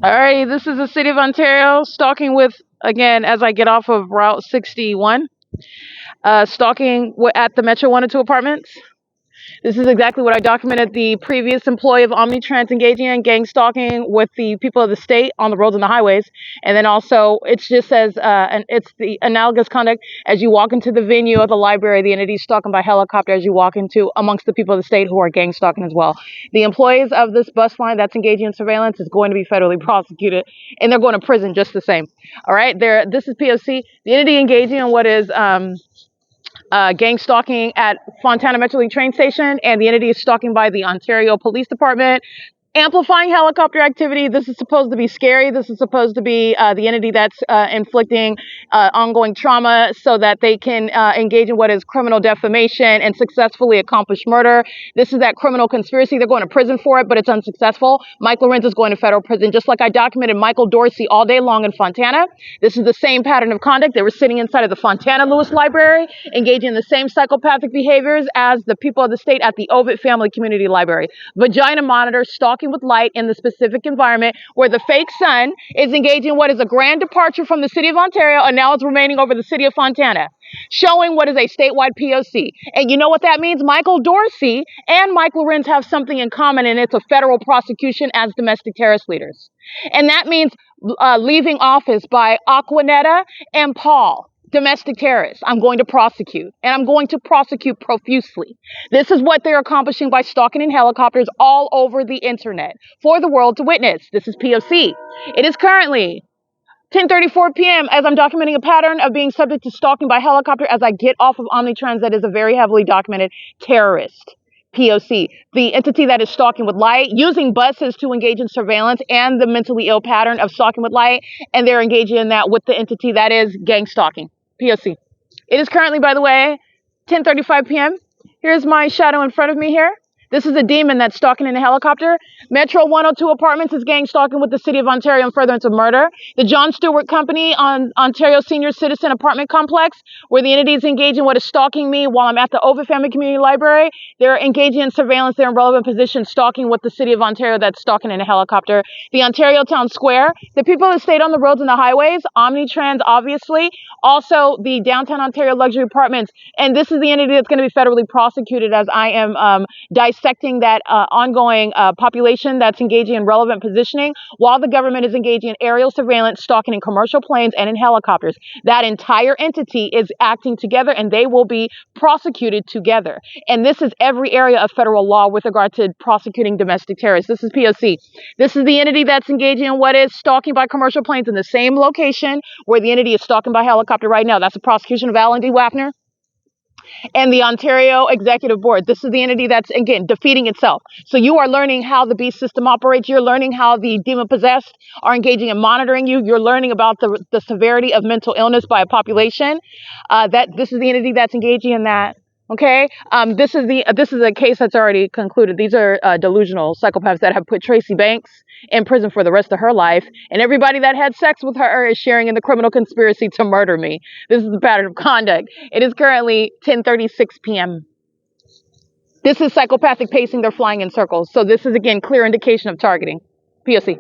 Alrighty, this is the City of Ontario, stalking with, again, as I get off of Route 61, stalking at the Metro 1 and 2 apartments. This is exactly what I documented the previous employee of OMNITRANS engaging in gang stalking with the people of the state on the roads and the highways. And then also, it just says, and it's the analogous conduct as you walk into the venue of the library, the entity stalking by helicopter as you walk into amongst the people of the state who are gang stalking as well. The employees of this bus line that's engaging in surveillance is going to be federally prosecuted, and they're going to prison just the same. All right, this is P.O.C. The entity engaging in what is gang stalking at Fontana Metrolink train station, and the entity is stalking by the Ontario Police Department. Amplifying helicopter activity. This is supposed to be scary. This is supposed to be the entity that's inflicting ongoing trauma so that they can engage in what is criminal defamation and successfully accomplish murder. This is that criminal conspiracy. They're going to prison for it, but it's unsuccessful. Mike LORENZ is going to federal prison, just like I documented Michael Dorsey all day long in Fontana. This is the same pattern of conduct. They were sitting inside of the Fontana Lewis Library, engaging in the same psychopathic behaviors as the people of the state at the Ovid Family Community Library. Vagina monitor, stalking with light in the specific environment where the fake sun is engaging in what is a grand departure from the City of Ontario, and now it's remaining over the City of Fontana, showing what is a statewide P.O.C. And you know what that means? Michael Dorsey and Mike LORENZ have something in common, and it's a federal prosecution as domestic terrorist leaders. And that means leaving office by Aquanetta and Paul. Domestic terrorists. I'm going to prosecute, and I'm going to prosecute profusely. This is what they're accomplishing by stalking in helicopters all over the internet for the world to witness. This is P.O.C. It is currently 10:34 p.m. as I'm documenting a pattern of being subject to stalking by helicopter as I get off of OMNITRANS. That is a very heavily documented terrorist. P.O.C. The entity that is stalking with light, using buses to engage in surveillance, and the mentally ill pattern of stalking with light, and they're engaging in that with the entity that is gang stalking. P.O.C. It is currently, by the way, 10:35 p.m. Here's my shadow in front of me here. This is a demon that's stalking in a helicopter. Metro 102 Apartments is gang stalking with the City of Ontario in furtherance of murder. The John Stewart Company on Ontario Senior Citizen Apartment Complex, where the entity is engaging in what is stalking me while I'm at the Ovid Family Community Library. They're engaging in surveillance. They're in relevant positions, stalking with the City of Ontario that's stalking in a helicopter. The Ontario Town Square, the people that stayed on the roads and the highways, OMNITRANS, obviously. Also, the Downtown Ontario Luxury Apartments. And this is the entity that's going to be federally prosecuted as I am dissecting that ongoing population that's engaging in relevant positioning while the government is engaging in aerial surveillance, stalking in commercial planes and in helicopters. That entire entity is acting together, and they will be prosecuted together. And this is every area of federal law with regard to prosecuting domestic terrorists. This is P.O.C. This is the entity that's engaging in what is stalking by commercial planes in the same location where the entity is stalking by helicopter right now. That's the prosecution of Alan D. Waffner and the Ontario Executive Board. This is the entity that's, again, defeating itself. So you are learning how the beast system operates. You're learning how the demon-possessed are engaging in monitoring you. You're learning about the severity of mental illness by a population. This is the entity that's engaging in that. Okay, this is a case that's already concluded. These are delusional psychopaths that have put Tracy Banks in prison for the rest of her life, and everybody that had sex with her is sharing in the criminal conspiracy to murder me. This is the pattern of conduct. It is currently 10:36 p.m. This is psychopathic pacing. They're flying in circles. So this is, again, clear indication of targeting. P.O.C.